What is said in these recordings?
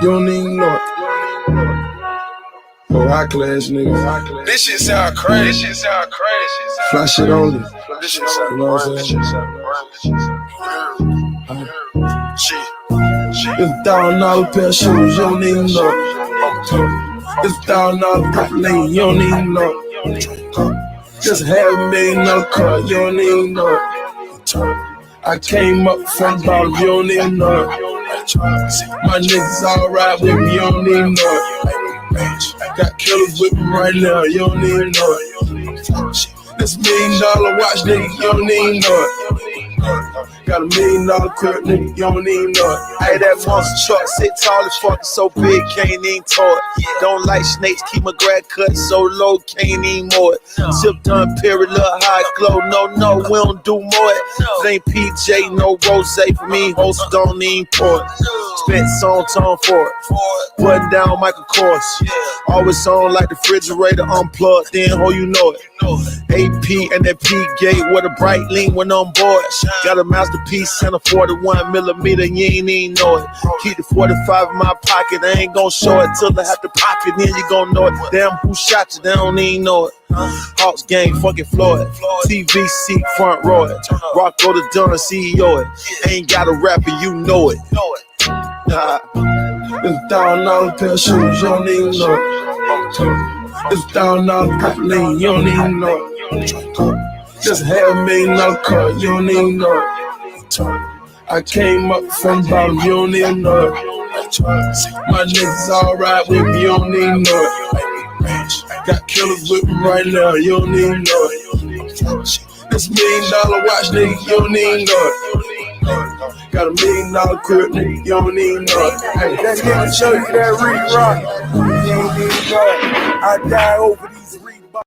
You don't even know it. Oh, high class nigga. This shit sound crazy. Fly shit only. This shit sound You know what I'm saying? It's $1,000 pair of shoes, you don't even know it. It's $1,000 purple lane, you don't even know it. Just $500,000 car, you don't even know it. I came up from the bottom, you don't even know it. My niggas all ride with me, you don't even know it. Got killers with me right now, you don't even know it. This $1 million watch, nigga, you don't even know it. Got $1 million crib, nigga, you don't even know it. Hey, that monster truck sit tall as fuck, so big, can't even tow it. Don't like snakes, keep my grad cut so low, can't even mow it. Sip done, period, look high glow. No, we don't do more it. It ain't PJ, no rose for me, host don't even pour it. Spent song tone for it. Putting down Michael Kors. Always on like the refrigerator unplugged, then ho, you know it. AP and that P gate with a bright lean when on board. Got a masterpiece and a 41mm, you ain't even know it. Keep the 45 in my pocket, I ain't gon' show it till I have to pop it, then you gon' know it. Damn, who shot you? They don't even know it. Hawks gang, fucking Floyd. TV seat, front row it. Rocco the Dunn, CEO it. Ain't got a rapper, you know it. It's $1,000 pair of shoes, you don't even know it. It's $1,000 purple lane, you don't even know it. Just $500,000 car, you don't even know it. I came up from the bottom, you don't even know it. My niggas all ride with me, you don't even know it. Got killers with me right now, you don't even know it. This $1 million watch, nigga, you don't even know it. Got $1 million crib, nigga, you don't even know it. Hey, that nigga show you that re-rock. You ain't even know it. I die over these re-rock.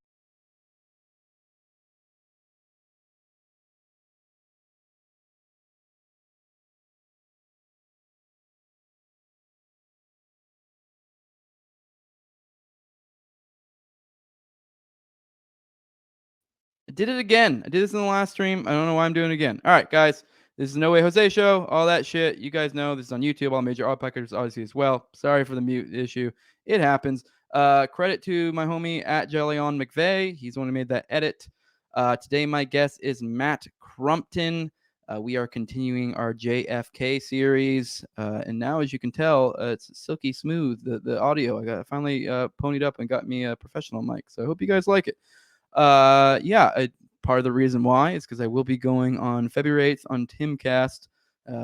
I did it again. I did this in the last stream. I don't know why I'm doing it again. All right, guys. This is No Way Jose Show. All that shit. You guys know this is on YouTube. All major audio packers obviously as well. Sorry for the mute issue. It happens. Credit to my homie at Jellion McVeigh. He's the one who made that edit. Today, my guest is Matt Crumpton. We are continuing our JFK series. And now, as you can tell, it's silky smooth, the audio. I finally ponied up and got me a professional mic. So I hope you guys like it. Part of the reason why is because I will be going on February 8th on Timcast,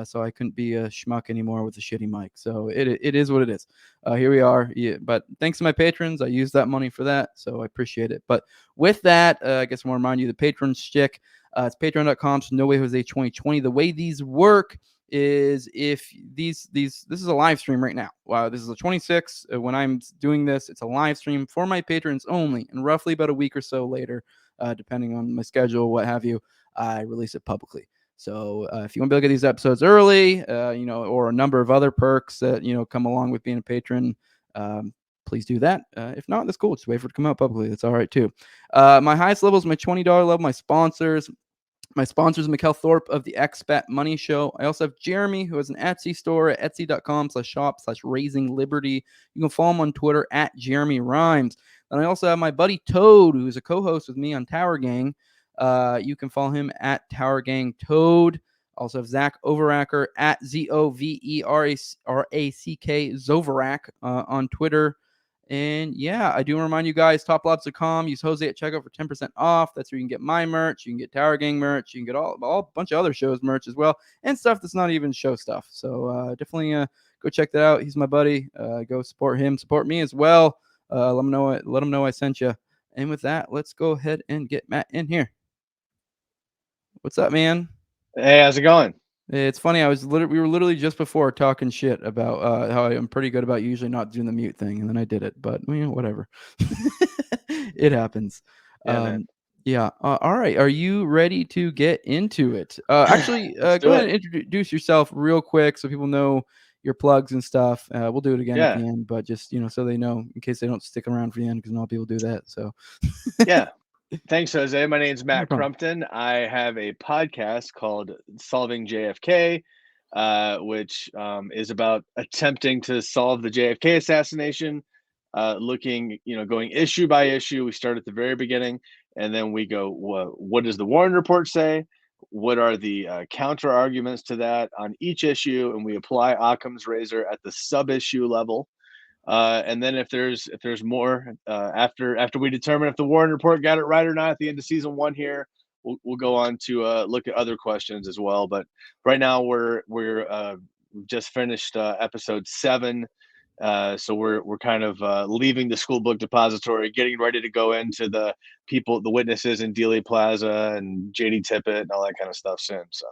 so I couldn't be a schmuck anymore with a shitty mic. So it is what it is. Here we are. Yeah, but thanks to my patrons, I use that money for that, so I appreciate it. But with that, I guess I want to remind you the patron shtick. It's patreon.com/NoWayJose2020. The way these work is if this is a live stream right now. Wow, this is the 26th. When I'm doing this, it's a live stream for my patrons only, and roughly about a week or so later, depending on my schedule, what have you, I release it publicly. So if you want to be able to get these episodes early, or a number of other perks that come along with being a patron, please do that. If not, that's cool. Just wait for it to come out publicly. That's all right too. My highest level is my $20 level. My sponsors, Mikkel Thorpe of the Expat Money Show. I also have Jeremy, who has an Etsy store at etsy.com/shop/raising-liberty. You can follow him on Twitter at Jeremy Rhymes. And I also have my buddy Toad, who's a co-host with me on Tower Gang. You can follow him at Tower Gang Toad. Also have Zach Overacker at ZOVERACK Zoverak on Twitter. And yeah, I do remind you guys, TopLobsta.com. Use Jose at checkout for 10% off. That's where you can get my merch. You can get Tower Gang merch. You can get all a bunch of other shows merch as well, and stuff that's not even show stuff. So definitely go check that out. He's my buddy. Go support him. Support me as well. Let him know I sent you. And with that, let's go ahead and get Matt in here. What's up, man? Hey, how's it going? It's funny. We were literally just before talking shit about how I'm pretty good about usually not doing the mute thing, and then I did it. But whatever. It happens. Yeah. All right. Are you ready to get into it? Actually, go ahead and introduce yourself real quick so people know your plugs and stuff. We'll do it again at the end, but just so they know in case they don't stick around for the end, because not all people do that. So yeah. Thanks, Jose. My name's Matt Crumpton. I have a podcast called Solving JFK. which is about attempting to solve the JFK assassination. Looking, going issue by issue. We start at the very beginning, and then we go, what does the Warren Report say? What are the counter arguments to that on each issue? And we apply Occam's razor at the sub issue level. And then if there's more after we determine if the Warren Report got it right or not at the end of season 1 here, we'll go on to look at other questions as well. But right now we're just finished episode 7. So we're kind of leaving the school book depository, getting ready to go into the witnesses in Dealey Plaza and JD Tippett and all that kind of stuff soon. So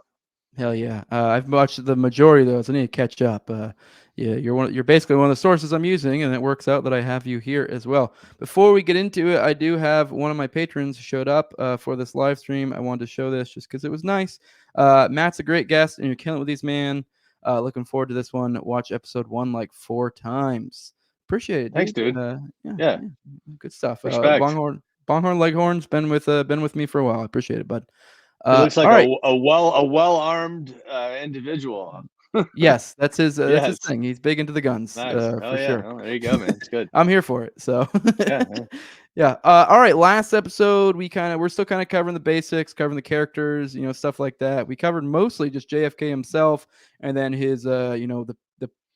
hell yeah, I've watched the majority of those. I need to catch up. Yeah, you're basically one of the sources I'm using, and it works out that I have you here as well. Before we get into it, I do have one of my patrons showed up for this live stream. I wanted to show this just because it was nice. Matt's a great guest, and you're killing it with these, man. Looking forward to this one. Watch episode 1 like 4 times. Appreciate it, dude. Thanks, dude. Yeah, good stuff. Respect. Bonghorn Leghorn's been with me for a while. I appreciate it, bud. He looks like a well-armed individual. Yes, that's his thing. He's big into the guns. Nice. For sure. Oh, there you go, man. It's good. I'm here for it. So Yeah. yeah. All right. Last episode, we're still kind of covering the basics, covering the characters, stuff like that. We covered mostly just JFK himself, and then his, the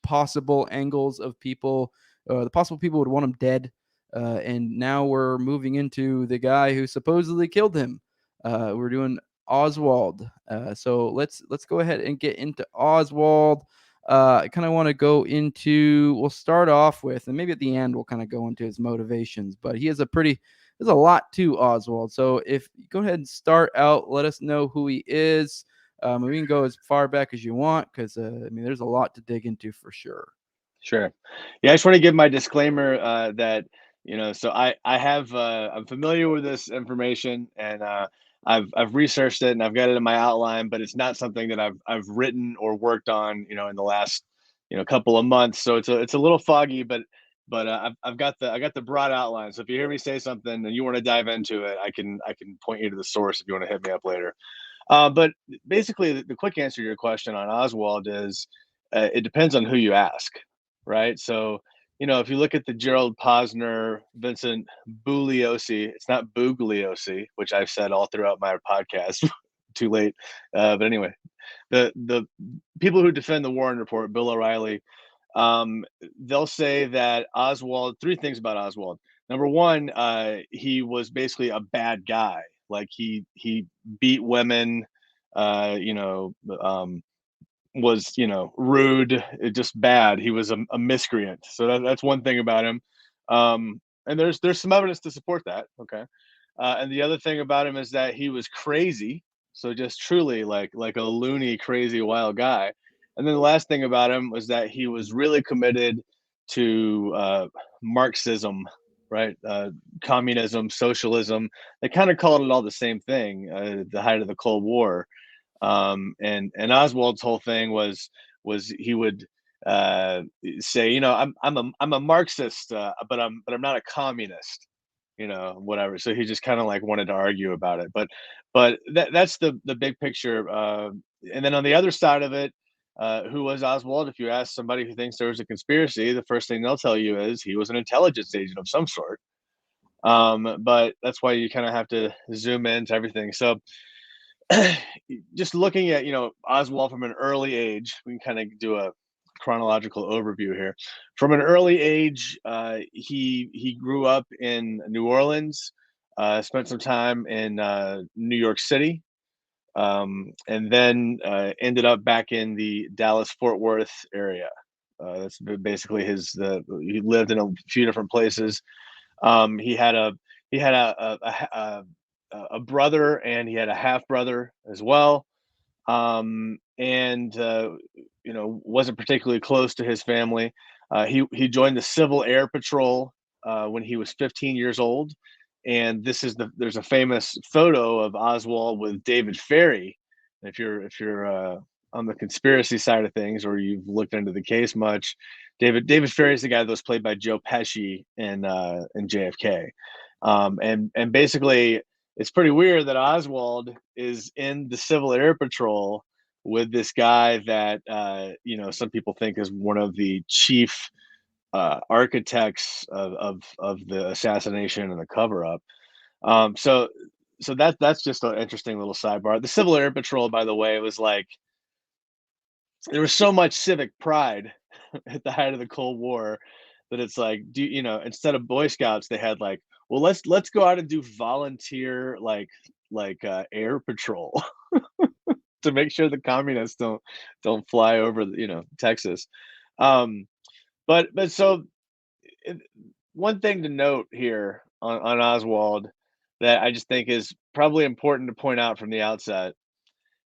possible angles of people, the possible people would want him dead. And now we're moving into the guy who supposedly killed him. We're doing Oswald. So let's go ahead and get into Oswald. I kind of want to go into, we'll start off with, and maybe at the end we'll kind of go into his motivations, but there's a lot to Oswald. So if you go ahead and start out, let us know who he is. We can go as far back as you want, because there's a lot to dig into for sure. Sure. Yeah, I just want to give my disclaimer that so I'm familiar with this information, and I've researched it, and I've got it in my outline, but it's not something that I've written or worked on in the last couple of months. So it's a little foggy, but I've got the broad outline. So if you hear me say something and you want to dive into it, I can point you to the source if you want to hit me up later. But basically, the quick answer to your question on Oswald is it depends on who you ask, right? So if you look at the Gerald Posner, Vincent Bugliosi, it's not Bugliosi, which I've said all throughout my podcast. Too late, but anyway, the people who defend the Warren Report, Bill O'Reilly, they'll say that Oswald. 3 things about Oswald. Number 1, he was basically a bad guy. Like he beat women, was rude, just bad. He was a miscreant. So that's one thing about him. And there's some evidence to support that. Okay. And the other thing about him is that he was crazy. So just truly like a loony, crazy, wild guy. And then the last thing about him was that he was really committed to Marxism, right? Communism, socialism. They kind of called it all the same thing at the height of the Cold War. And Oswald's whole thing was he would say, I'm a Marxist, but I'm not a communist, whatever. So he just kind of like wanted to argue about it. But that's the big picture. And then on the other side of it, who was Oswald? If you ask somebody who thinks there was a conspiracy, the first thing they'll tell you is he was an intelligence agent of some sort. But that's why you kind of have to zoom into everything. So just looking at Oswald from an early age, we can kind of do a chronological overview here. From an early age, he grew up in New Orleans, spent some time in New York City, and then ended up back in the Dallas-Fort Worth area. That's basically he lived in a few different places. He had a brother, and he had a half brother as well, and wasn't particularly close to his family. He joined the Civil Air Patrol when he was 15 years old, and there's a famous photo of Oswald with David Ferrie. If you're on the conspiracy side of things, or you've looked into the case much, David Ferrie is the guy that was played by Joe Pesci in JFK, and basically, it's pretty weird that Oswald is in the Civil Air Patrol with this guy that some people think is one of the chief architects of the assassination and the cover up. So that's just an interesting little sidebar. The Civil Air Patrol, by the way, was like there was so much civic pride at the height of the Cold War that it's like, instead of Boy Scouts, they had like, well, let's go out and do volunteer air patrol to make sure the communists don't fly over Texas. But so it, one thing to note here on Oswald that I just think is probably important to point out from the outset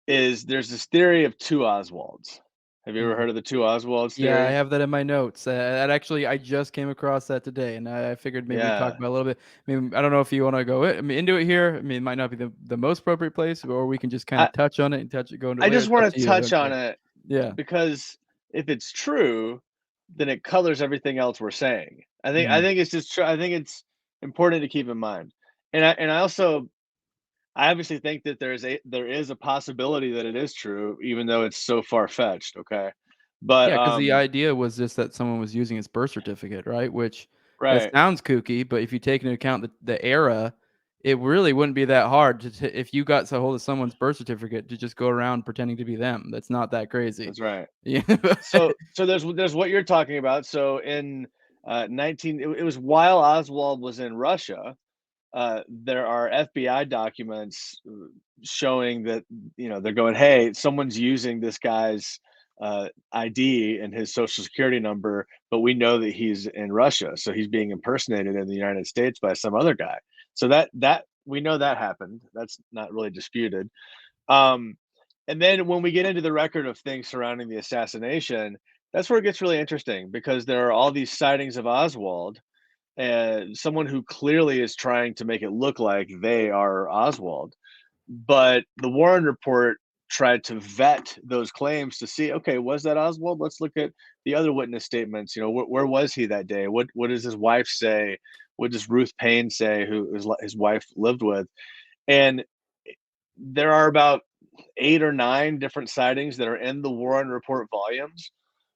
is there's this theory of two Oswalds. Have you ever heard of the two Oswalds Yeah, I theory? have that in my notes. That actually, I just came across that today, and I figured maybe we talk Yeah. about it a little bit. I mean, I don't know if you want to go into it here. I mean, it might not be the most appropriate place, or we can just kind I, of touch on it and go into it I later. just It's up want to to you. I touch don't on care. it Yeah. because if it's true, then it colors everything else we're saying. I Mhm. think it's just I think it's important to keep in mind. I obviously think that there is a possibility that it is true, even though it's so far fetched. Okay, but Yeah, because the idea was just that someone was using his birth certificate, right? Which that right, sounds kooky, but if you take into account the era, it really wouldn't be that hard if you got a hold of someone's birth certificate to just go around pretending to be them. That's not that crazy. that's right. Yeah. So there's what you're talking about. So in 19, it was while Oswald was in Russia. There are FBI documents showing that they're going, hey, someone's using this guy's ID and his social security number, but we know that he's in Russia, so he's being impersonated in the United States by some other guy. So that we know that happened. That's not really disputed. Um, and then when we get into the record of things surrounding the assassination, that's where it gets really interesting because there are all these sightings of Oswald and someone who clearly is trying to make it look like they are Oswald. But the Warren report tried to vet those claims to see, okay, was that Oswald? Let's look at the other witness statements. Where was he that day? What does his wife say? What does Ruth Payne say, who his wife lived with? And there are about 8 or 9 different sightings that are in the Warren report volumes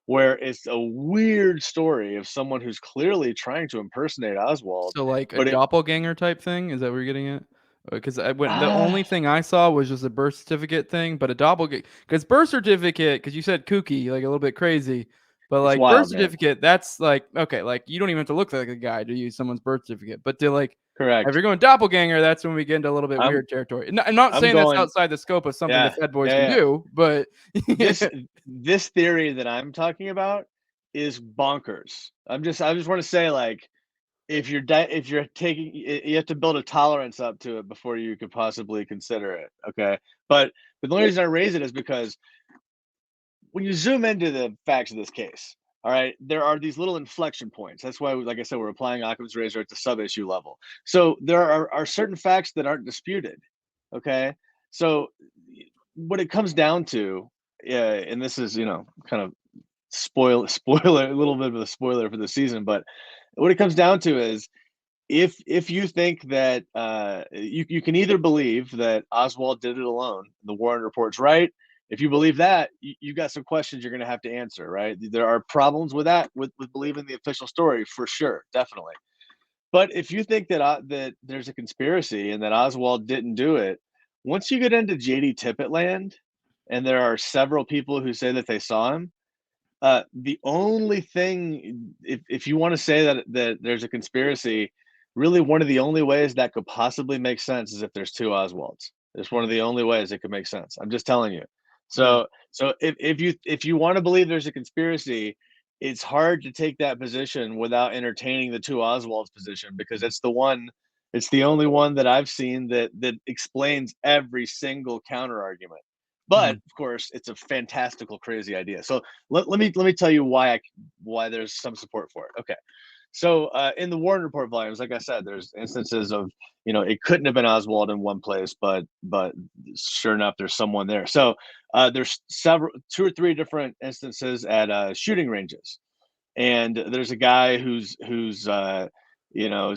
where it's a weird story of someone who's clearly trying to impersonate Oswald, So, like, a but it doppelganger type thing? Is that what you're getting at? Because I went the ah, only thing I saw was just a birth certificate thing, but a doppelganger, because birth certificate, because you said kooky, like, a little bit crazy, but, it's like, birth wild, man. certificate, that's, like, okay, like, you don't even have to look like a guy to use someone's birth certificate, but to, like, if Correct. you're going doppelganger, that's when we get into a little bit I'm weird territory. And I'm not I'm saying that's going, outside the scope of something the yeah, Fed boys yeah, can yeah. do, but This this theory that I'm talking about is bonkers. I just want to say like if you're taking you have to build a tolerance up to it before you could possibly consider it. Okay. But the only reason I raise it is because when you zoom into the facts of this case, all right, there are these little inflection points. That's why, like I said, we're applying Occam's razor at the sub issue level. So there are certain facts that aren't disputed. Okay. So what it comes down to, yeah, and this is, kind of spoiler, a little bit of a spoiler for the season, but what it comes down to is if you think that you can either believe that Oswald did it alone, the Warren report's right. If you believe that, you got some questions you're going to have to answer, right? There are problems with that, with believing the official story for sure, definitely. But if you think that there's a conspiracy and that Oswald didn't do it, once you get into JD Tippett land, and there are several people who say that they saw him, the only thing, if you want to say that there's a conspiracy, really one of the only ways that could possibly make sense is if there's two Oswalds. It's one of the only ways it could make sense. I'm just telling you. yeah. So if you want to believe there's a conspiracy, it's hard to take that position without entertaining the two Oswalds position because it's the only one that I've seen that explains every single counter argument. But Mhm. of course, it's a fantastical, crazy idea. So let me tell you why there's some support for it. Okay, so in the Warren Report volumes, like I said, there's instances of it couldn't have been Oswald in one place, but sure enough, there's someone there. So there's several, 2 or 3 different instances at shooting ranges, and there's a guy who's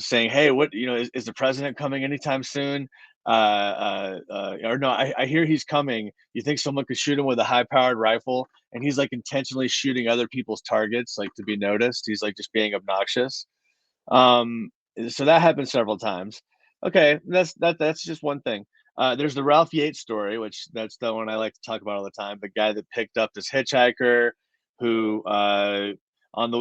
saying, hey, what is the president coming anytime soon? or no, I hear he's coming. You think someone could shoot him with a high-powered rifle? And he's like intentionally shooting other people's targets, like to be noticed. He's like just being obnoxious. Um, so that happened several times. Okay, that's just one thing. There's the Ralph Yates story, which that's the one I like to talk about all the time. The guy that picked up this hitchhiker who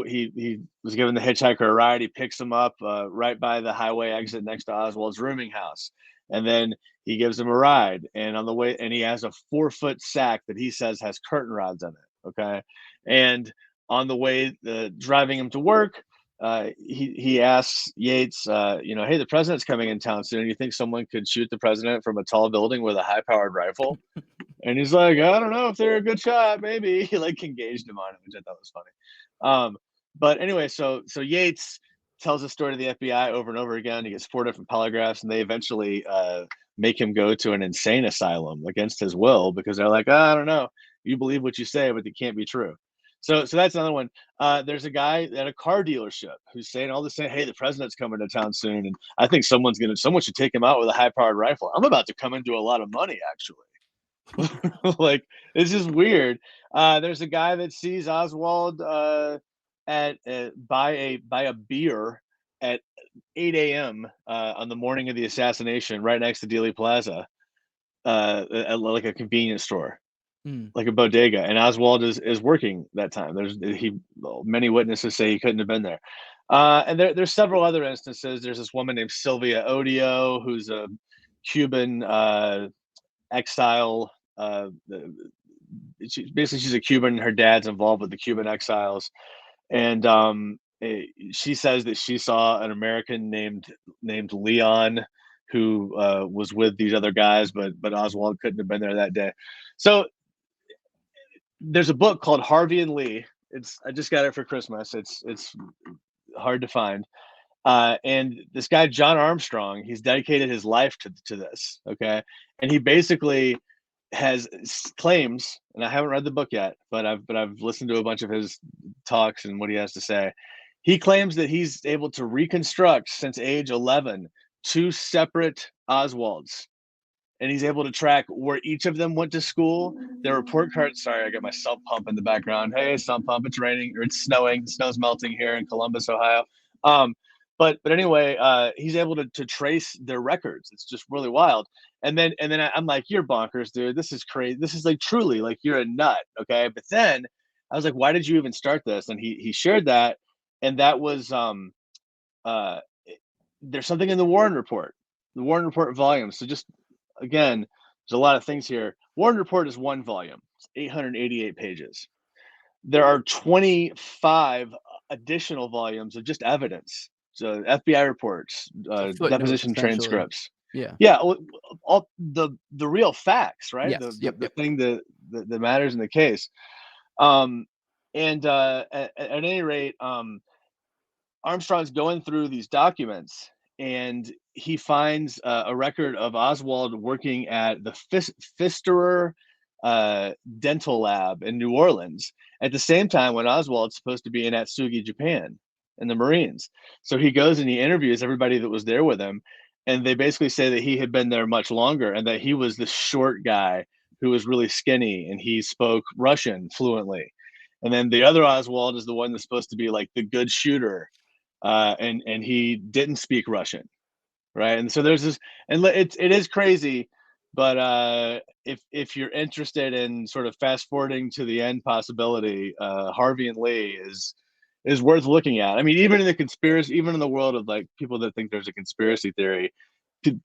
he was giving the hitchhiker a ride. He picks him up right by the highway exit next to Oswald's rooming house, and then he gives him a ride. And on the way, and he has a 4-foot sack that he says has curtain rods in it. Okay, and on the way driving him to work, he asks Yates, hey, the president's coming in town soon. You think someone could shoot the president from a tall building with a high-powered rifle? And he's like, I don't know if they're a good shot. Maybe. He like engaged him on it, which I thought was funny. But anyway, so Yates tells the story to the FBI over and over again. He gets 4 different polygraphs, and they eventually make him go to an insane asylum against his will because they're like, I don't know. You believe what you say, but it can't be true. So that's another one. There's a guy at a car dealership who's saying all this, saying, hey, the president's coming to town soon, and I think someone should take him out with a high-powered rifle. I'm about to come into a lot of money, actually. Like, it's just weird. There's a guy that sees Oswald buy a beer at 8 a.m. On the morning of the assassination, right next to Dealey Plaza, at like a convenience store. Like a bodega, and Oswald is working that time. Many witnesses say he couldn't have been there. And there's several other instances. There's this woman named Sylvia Odio, who's a Cuban exile. She's a Cuban. Her dad's involved with the Cuban exiles, and she says that she saw an American named Leon who was with these other guys, but Oswald couldn't have been there that day. So there's a book called Harvey and Lee. I just got it for Christmas. It's hard to find. And this guy, John Armstrong, he's dedicated his life to this. Okay. And he basically claims, and I haven't read the book yet, but I've listened to a bunch of his talks and what he has to say. He claims that he's able to reconstruct since age 11 2 separate Oswalds. And he's able to track where each of them went to school. Their report cards. Sorry, I got my sump pump in the background. Hey, sump pump. It's raining or it's snowing. The snow's melting here in Columbus, Ohio. But anyway, he's able to trace their records. It's just really wild. And then I'm like, you're bonkers, dude. This is crazy. This is like truly like you're a nut. Okay. But then I was like, why did you even start this? And he shared that, and that was there's something in the Warren Report volume. So just again, there's a lot of things here. Warren Report is 1 volume. It's 888 pages. There are 25 additional volumes of just evidence. So FBI reports, deposition transcripts. Yeah. All the real facts, right? Yes. The thing that matters in the case. At any rate, Armstrong's going through these documents, and he finds a record of Oswald working at the Pfisterer dental lab in New Orleans at the same time when Oswald's supposed to be in Atsugi, Japan, in the Marines. So he goes and he interviews everybody that was there with him, and they basically say that he had been there much longer and that he was the short guy who was really skinny and he spoke Russian fluently. And then the other Oswald is the one that's supposed to be like the good shooter, and he didn't speak Russian, right? And so there's this, and it is crazy. But if you're interested in sort of fast forwarding to the end possibility, Harvey and Lee is worth looking at. I mean, even in the world of like people that think there's a conspiracy theory,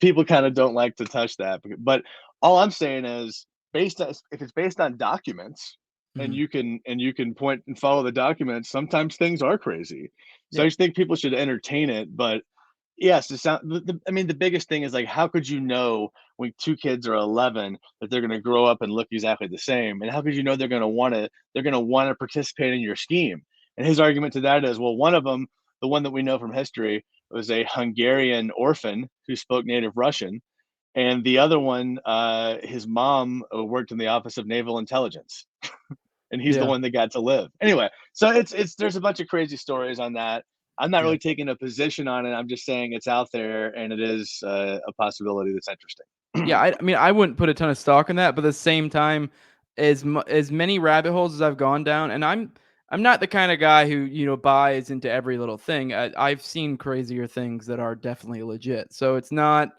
people kind of don't like to touch that. But all I'm saying is, if it's based on documents, and you can point and follow the documents, sometimes things are crazy. So I just think people should entertain it. But yes, the biggest thing is like, how could you know when 2 kids are 11 that they're going to grow up and look exactly the same? And how could you know they're going to want to participate in your scheme? And his argument to that is, well, one of them, the one that we know from history, was a Hungarian orphan who spoke native Russian. And the other one, his mom worked in the Office of Naval Intelligence. And he's the one that got to live. Anyway, so there's a bunch of crazy stories on that. I'm not really taking a position on it. I'm just saying it's out there, and it is a possibility that's interesting. Yeah, I mean, I wouldn't put a ton of stock in that, but at the same time, as many rabbit holes as I've gone down, and I'm not the kind of guy who buys into every little thing. I've seen crazier things that are definitely legit, so it's not.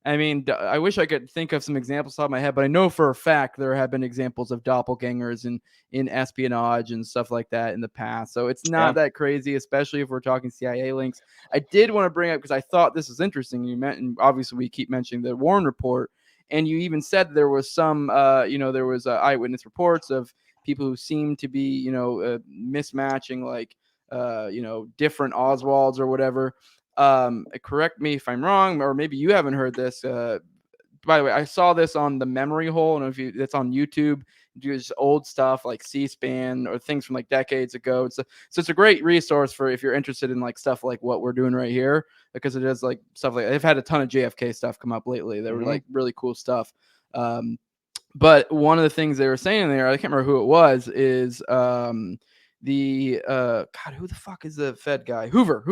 I mean, I wish I could think of some examples off the top of my head, but I know for a fact there have been examples of doppelgangers in espionage and stuff like that in the past. So it's not that crazy, especially if we're talking CIA links. I did want to bring up because I thought this was interesting. You meant, and obviously we keep mentioning the Warren report, and you even said there was some, there was eyewitness reports of people who seemed to be, mismatching like, different Oswalds or whatever. Correct me if I'm wrong, or maybe you haven't heard this. By the way, I saw this on the Memory Hole. I don't know if it's on YouTube. Just old stuff like C-SPAN or things from like decades ago. So it's a great resource for if you're interested in like stuff like what we're doing right here, because it is like stuff like they've had a ton of JFK stuff come up lately. They were like really cool stuff. But one of the things they were saying there, I can't remember who it was, is the God, who the fuck is the Fed guy? Hoover.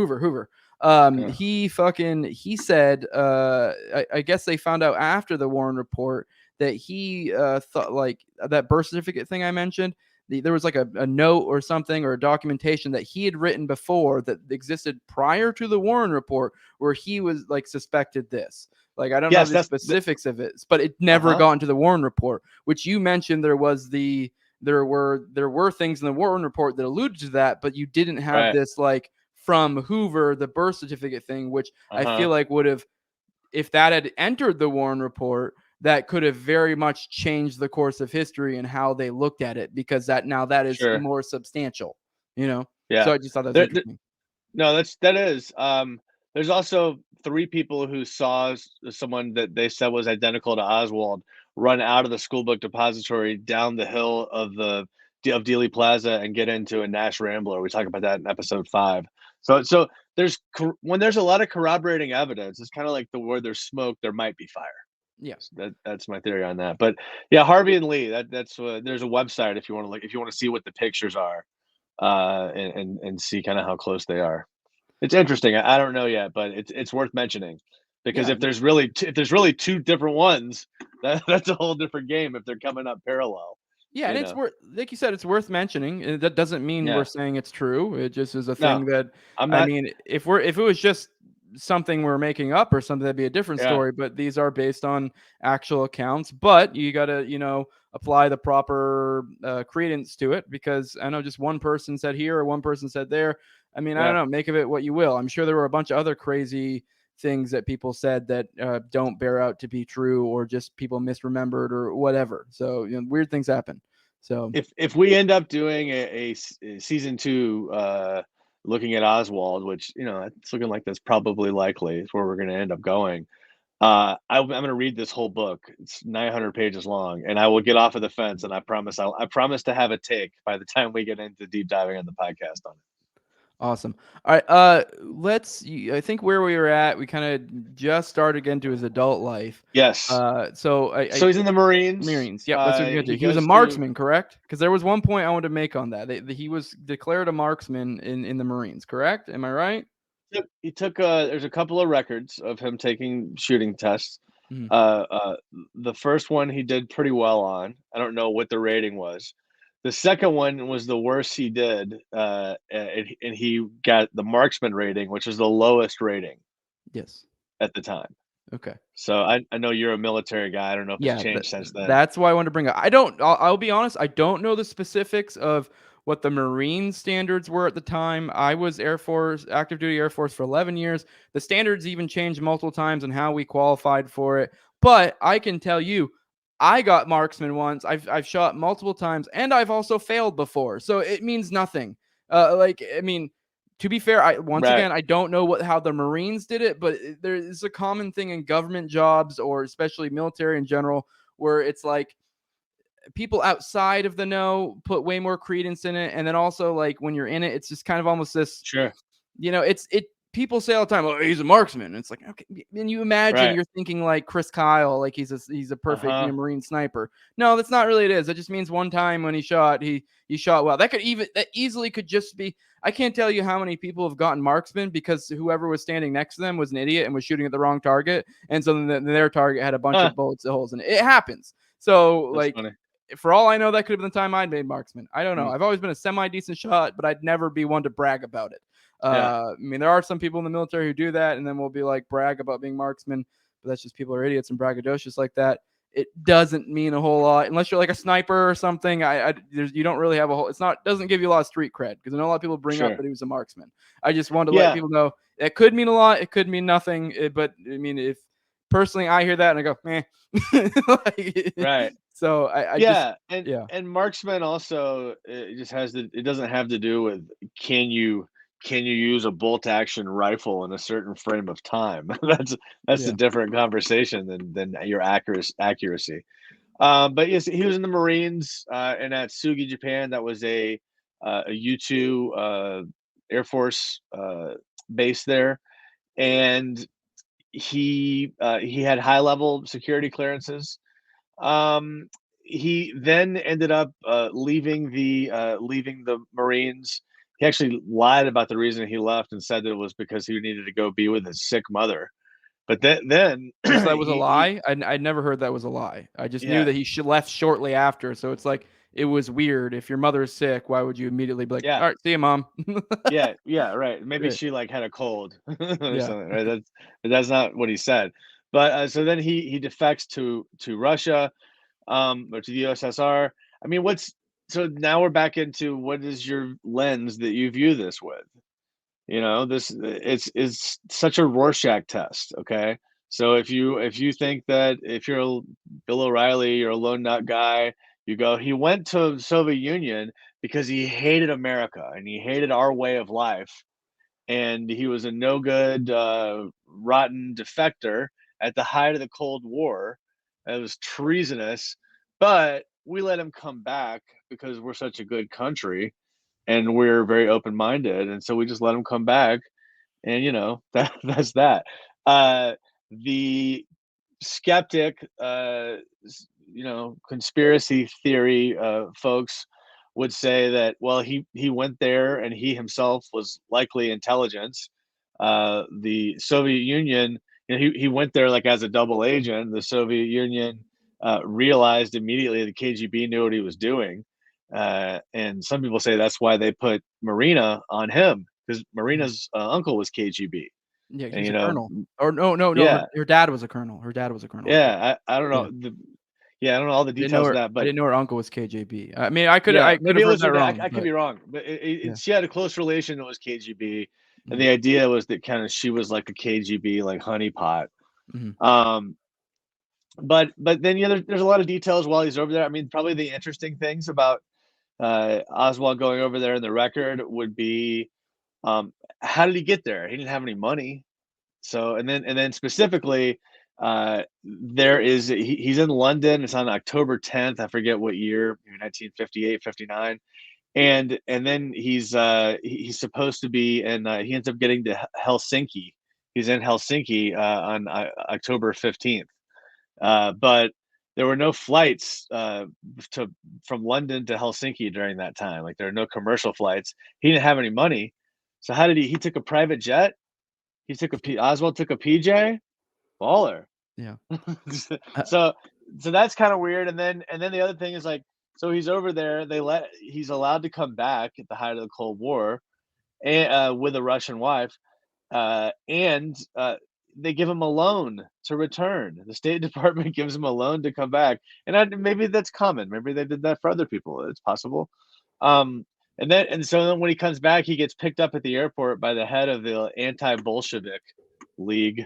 He said, I guess they found out after the Warren report that he thought like that birth certificate thing I mentioned. There was like a note or something or a documentation that he had written before that existed prior to the Warren report where he was like suspected this. Like, I don't know the specifics of it, but it never got into the Warren report, which you mentioned there were things in the Warren report that alluded to that, but you didn't have this like from Hoover, the birth certificate thing, which I feel like would have, if that had entered the Warren report, that could have very much changed the course of history and how they looked at it, because that is more substantial, Yeah. So I just thought that was interesting. No, that is. There's also 3 people who saw someone that they said was identical to Oswald run out of the school book depository down the hill of Dealey Plaza and get into a Nash Rambler. We talk about that in episode 5. So when there's a lot of corroborating evidence, it's kind of like where there's smoke, there might be fire. Yes, that's my theory on that. But yeah, Harvey and Lee. That's there's a website if you want to see what the pictures are, and see kind of how close they are. It's interesting. I don't know yet, but it's worth mentioning, because if there's really 2 different ones, that's a whole different game if they're coming up parallel. Yeah, and it's worth, like you said, it's worth mentioning. That doesn't mean we're saying it's true. It just is a thing that I mean, if it was just something we're making up or something, that'd be a different story. But these are based on actual accounts. But you got to apply the proper credence to it, because I know just one person said here or one person said there. I mean, I don't know. Make of it what you will. I'm sure there were a bunch of other crazy things that people said that don't bear out to be true, or just people misremembered or whatever. So weird things happen. So if we end up doing a season 2, looking at Oswald, which it's looking like that's probably likely, it's where we're going to end up going. I'm going to read this whole book. It's 900 pages long, and I will get off of the fence. And I promise to have a take by the time we get into deep diving on the podcast on it. Awesome. All right. I think where we were at, we kind of just started getting to his adult life. Yes. So he's in the Marines. Marines. Yeah. That's what we're gonna do. He was a marksman, correct? Because there was one point I wanted to make on that. He was declared a marksman in the Marines, correct? Am I right? He took there's a couple of records of him taking shooting tests. The first one he did pretty well on. I don't know what the rating was. The second one was the worst he did, and he got the marksman rating, which is the lowest rating. Yes. At the time. Okay. So I know you're a military guy. I don't know if it's changed since then. That's why I wanted to bring up. I'll be honest. I don't know the specifics of what the Marine standards were at the time. I was Air Force, active duty Air Force for 11 years. The standards even changed multiple times on how we qualified for it. But I can tell you, I got marksman once. I've shot multiple times, and I've also failed before. So it means nothing. To be fair, again, I don't know how the Marines did it, but there is a common thing in government jobs, or especially military in general, where it's like people outside of the know put way more credence in it. And then also, like, when you're in it, it's just kind of almost this, sure. people say all the time, "Oh, he's a marksman." It's like, okay, and you imagine Right. you're thinking like Chris Kyle, like he's a perfect Marine sniper. No, that's not really it is. It just means one time when he shot well. That easily could just be. I can't tell you how many people have gotten marksman because whoever was standing next to them was an idiot and was shooting at the wrong target, and so then their target had a bunch of bullets and holes in it. It happens. So That's like. funny. For all I know, that could have been the time I'd made marksman. I don't know. Mm. I've always been a semi-decent shot, but I'd never be one to brag about it. Yeah. I mean, there are some people in the military who do that, and then will be like brag about being marksman, but that's just people are idiots and braggadocious like that. It doesn't mean a whole lot unless you're like a sniper or something. You don't really have a whole. Doesn't give you a lot of street cred because I know a lot of people bring up Sure. that he was a marksman. I just wanted to let people know it could mean a lot. It could mean nothing. But I mean, if personally I hear that and I go, meh. Right. So and marksman also it just it doesn't have to do with can you use a bolt action rifle in a certain frame of time. That's a different conversation than your accuracy. But yes, he was in the Marines and at Sugi, Japan. That was a U-2 Air Force base there, and he had high level security clearances. Um, he then ended up leaving the Marines. He actually lied about the reason he left and said that it was because he needed to go be with his sick mother. But then so that was a he lie. I never heard that was a lie. I just knew yeah, that he left shortly after. So it's like it was weird. If your mother is sick, why would you immediately be like, yeah, "All right, see you, mom." yeah, right. Maybe Right. she like had a cold or Yeah. something, right? That's not what he said. But so then he defects to Russia, or to the USSR. I mean, so now we're back into what is your lens that you view this with? You know, this it's such a Rorschach test. Okay, so if you think that if you're Bill O'Reilly, you're a lone nut guy, you go. He went to the Soviet Union because he hated America and he hated our way of life, and he was a no good, rotten defector at the height of the Cold War. It was treasonous, but we let him come back because we're such a good country and we're very open minded, and so we just let him come back, and that's that. Uh, the skeptic, conspiracy theory folks would say that well he went there and he himself was likely intelligence. The Soviet Union, he went there like as a double agent. The Soviet Union realized immediately the KGB knew what he was doing, and some people say that's why they put Marina on him because Marina's uncle was KGB, Yeah, and he's a colonel. Or no. yeah, Her dad was a colonel. Her dad was a colonel. I don't Yeah. know. Yeah, I don't know all the I didn't know details of her. that, I but didn't know her uncle was KGB. I mean, I could yeah, have maybe it heard was. that wrong, I could but be wrong, but yeah. she had a close relation that was KGB, and Mhm, the idea was that kind of she was like a KGB like honeypot. mhm. Um, but then there's a lot of details while he's over there. I mean, probably the interesting things about Oswald going over there in the record would be how did he get there? He didn't have any money. So and then specifically, he's in London. It's on October 10th. I forget what year, maybe 1958, 59. And then he's supposed to be, and he ends up getting to Helsinki. He's in Helsinki on October 15th. But there were no flights to from London to Helsinki during that time. Like there are no commercial flights. He didn't have any money. So how did he took a private jet? Oswald took a PJ? Baller. Yeah. so so that's kind of weird. And then the other thing is like, so he's over there. He's allowed to come back at the height of the Cold War, and with a Russian wife, and they give him a loan to return. The State Department gives him a loan to come back, and maybe that's common. Maybe they did that for other people. It's possible. Um, and so then when he comes back, he gets picked up at the airport by the head of the anti-Bolshevik League,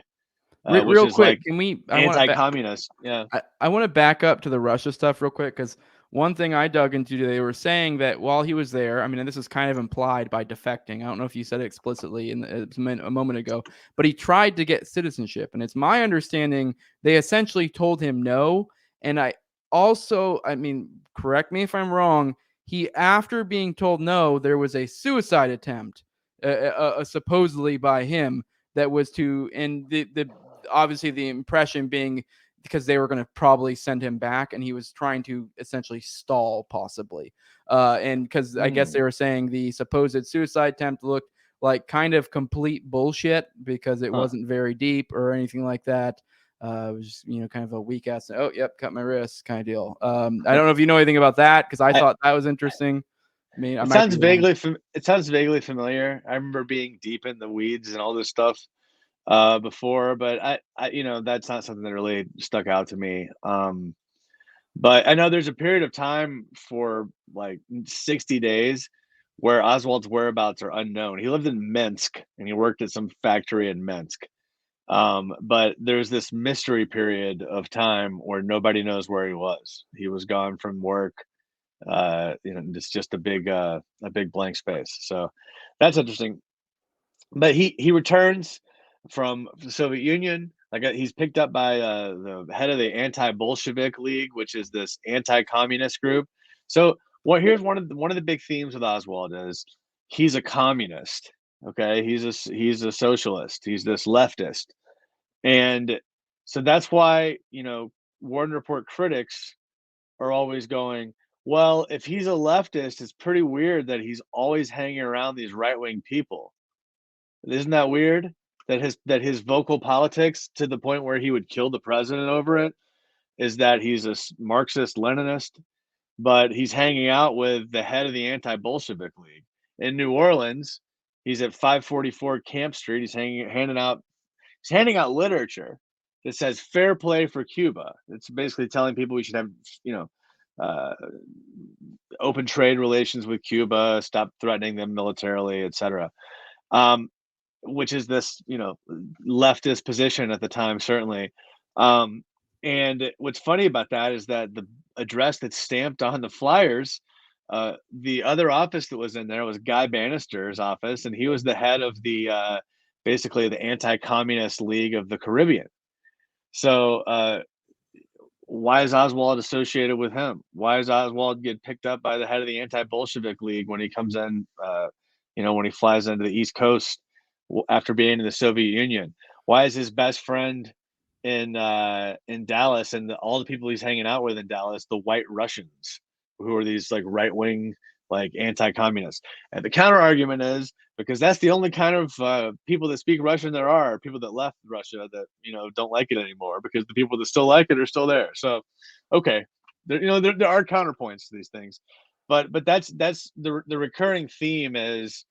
which Real is like quick, can we? anti-communist. Yeah. I want to back up to the Russia stuff real quick because one thing I dug into, they were saying that while he was there, I mean, and this is kind of implied by defecting. I don't know if you said it explicitly a moment ago, but he tried to get citizenship, and it's my understanding they essentially told him no. And I mean, correct me if I'm wrong. He, after being told no, there was a suicide attempt supposedly by him, that was to, and the obviously the impression being because they were going to probably send him back, and he was trying to essentially stall possibly. And because I guess they were saying the supposed suicide attempt looked like kind of complete bullshit because it wasn't very deep or anything like that. It was just, kind of a weak ass. Oh, yep, cut my wrist kind of deal. I don't know if you know anything about that, because I thought that was interesting. I mean, I It might sounds be wrong. vaguely familiar. I remember being deep in the weeds and all this stuff before, but that's not something that really stuck out to me. But I know there's a period of time for like 60 days where Oswald's whereabouts are unknown. He lived in Minsk and he worked at some factory in Minsk. But there's this mystery period of time where nobody knows where he was. He was gone from work. It's just a big blank space. So that's interesting. But he returns from the Soviet Union. Like he's picked up by the head of the Anti-Bolshevik League, which is this anti-communist group. So here's one of the big themes with Oswald is he's a communist. Okay, he's a socialist. He's this leftist, and so that's why Warden Report critics are always going, well, if he's a leftist, it's pretty weird that he's always hanging around these right-wing people. Isn't that weird? That his vocal politics to the point where he would kill the president over it is that he's a Marxist Leninist, but he's hanging out with the head of the Anti-Bolshevik League in New Orleans. He's at 544 Camp Street. He's handing out literature that says "Fair play for Cuba." It's basically telling people we should have uh, open trade relations with Cuba, stop threatening them militarily, etc. Which is this, leftist position at the time, certainly. And what's funny about that is that the address that's stamped on the flyers, the other office that was in there was Guy Bannister's office, and he was the head of the basically the Anti-Communist League of the Caribbean. So why is Oswald associated with him? Why does Oswald get picked up by the head of the Anti-Bolshevik League when he comes in, when he flies into the East Coast after being in the Soviet Union? Why is his best friend in Dallas and all the people he's hanging out with in Dallas the White Russians, who are these like right-wing, like anti-communists? And the counter argument is because that's the only kind of people that speak Russian there are people that left Russia that don't like it anymore, because the people that still like it are still there. So, okay, there are counterpoints to these things, but that's the recurring theme is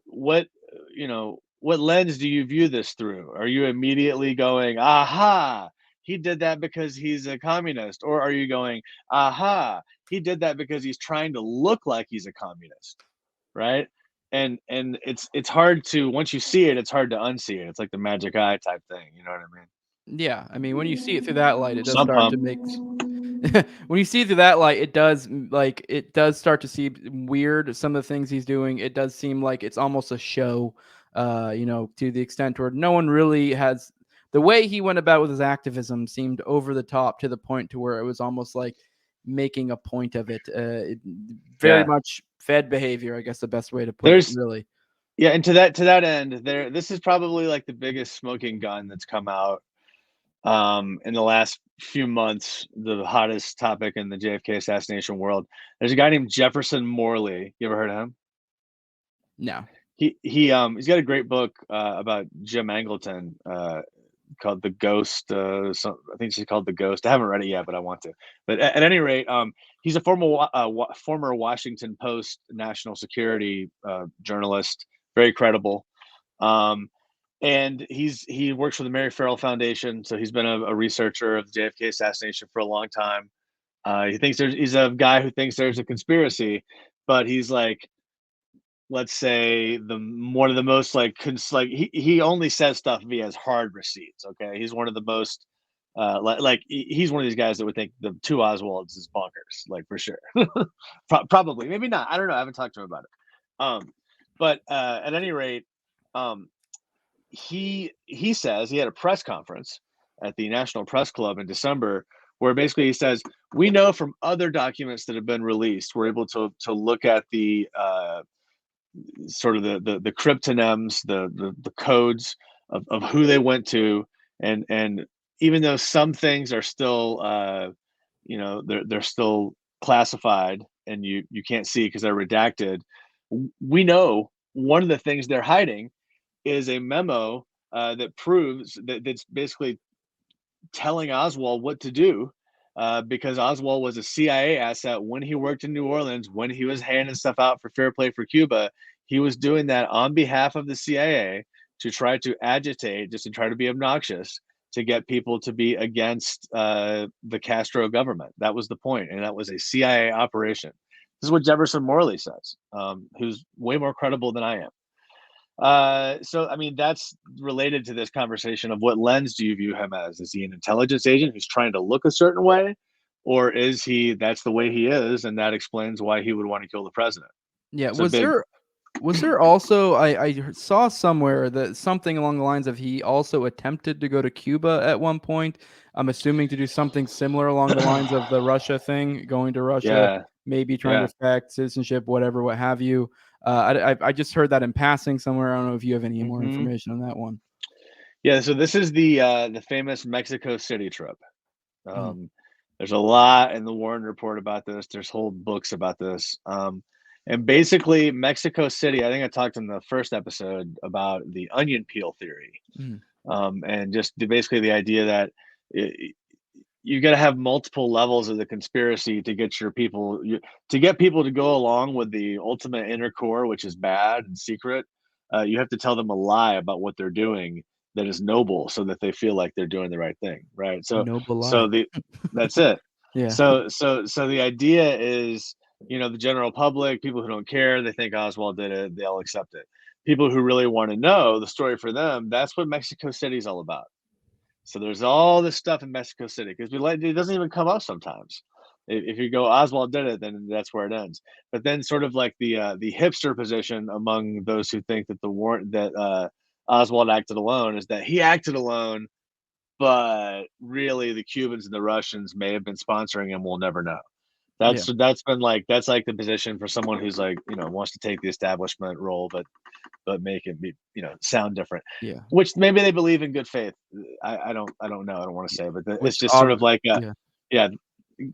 what lens do you view this through? Are you immediately going, aha, he did that because he's a communist? Or are you going, aha, he did that because he's trying to look like he's a communist, right? And it's hard to, once you see it, it's hard to unsee it. It's like the magic eye type thing. You know what I mean? Yeah, I mean, when you see it through that light, it does Sump start pump. to make. When you see it through that light, it does start to seem weird. Some of the things he's doing, it does seem like it's almost a show. To the extent where no one really has the way he went about with his activism seemed over the top to the point to where it was almost like making a point of it. Very much fed behavior, I guess the best way to put it. Really. Yeah, and to that end, this is probably like the biggest smoking gun that's come out in the last few months, the hottest topic in the JFK assassination world. There's a guy named Jefferson Morley. You ever heard of him? No. He's got a great book about Jim Angleton called The Ghost. I think it's called The Ghost. I haven't read it yet, but I want to. But at any rate, he's a former Washington Post national security journalist, very credible. And he works for the Mary Farrell Foundation, so he's been a researcher of the JFK assassination for a long time. He's a guy who thinks there's a conspiracy, but he's like, let's say one of the most he only says stuff if he has hard receipts. Okay, he's one of the most he's one of these guys that would think the two Oswalds is bonkers, like for sure. Probably, maybe not. I don't know. I haven't talked to him about it. But at any rate, he says he had a press conference at the National Press Club in December where basically he says, we know from other documents that have been released, we're able to look at the sort of the cryptonyms, the codes of who they went to, and even though some things are still they're still classified and you can't see because they're redacted, we know one of the things they're hiding is a memo that proves that's basically telling Oswald what to do, because Oswald was a CIA asset when he worked in New Orleans, when he was handing stuff out for fair play for Cuba. He was doing that on behalf of the CIA to try to agitate, just to try to be obnoxious, to get people to be against the Castro government. That was the point, and that was a CIA operation. This is what Jefferson Morley says, who's way more credible than I am. So I mean, that's related to this conversation of what lens do you view him as? Is he an intelligence agent who's trying to look a certain way, or is he that's the way he is, and that explains why he would want to kill the president? Yeah. It's a big, Was there also I saw somewhere that something along the lines of he also attempted to go to Cuba at one point. I'm assuming to do something similar along the lines of the Russia thing, going to Russia, yeah, maybe trying to yeah. affect citizenship, whatever, what have you. I just heard that in passing somewhere. I don't know if you have any more Hmm. information on that one. Yeah, so this is the famous Mexico City trip. Mhm. There's a lot in the Warren Report about this. There's whole books about this. And basically, Mexico City, I think I talked in the first episode about the onion peel theory. Mhm. And just basically the idea that you got to have multiple levels of the conspiracy to get to get people to go along with the ultimate inner core, which is bad and secret. You have to tell them a lie about what they're doing that is noble, so that they feel like they're doing the right thing, right? Noble So lie. the that's it. Yeah. So the idea is, the general public, people who don't care, they think Oswald did it, they'll accept it. People who really want to know the story for them, that's what Mexico City is all about. So there's all this stuff in Mexico City because it doesn't even come up sometimes. If you go Oswald did it, then that's where it ends. But then sort of like the hipster position among those who think that Oswald acted alone is that he acted alone, but really the Cubans and the Russians may have been sponsoring him. We'll never know. Yeah. That's like the position for someone who's like, wants to take the establishment role, but make it be, sound different. Yeah. Which maybe they believe in good faith. I don't know. I don't want to say, but it's Which just sort of like yeah. yeah,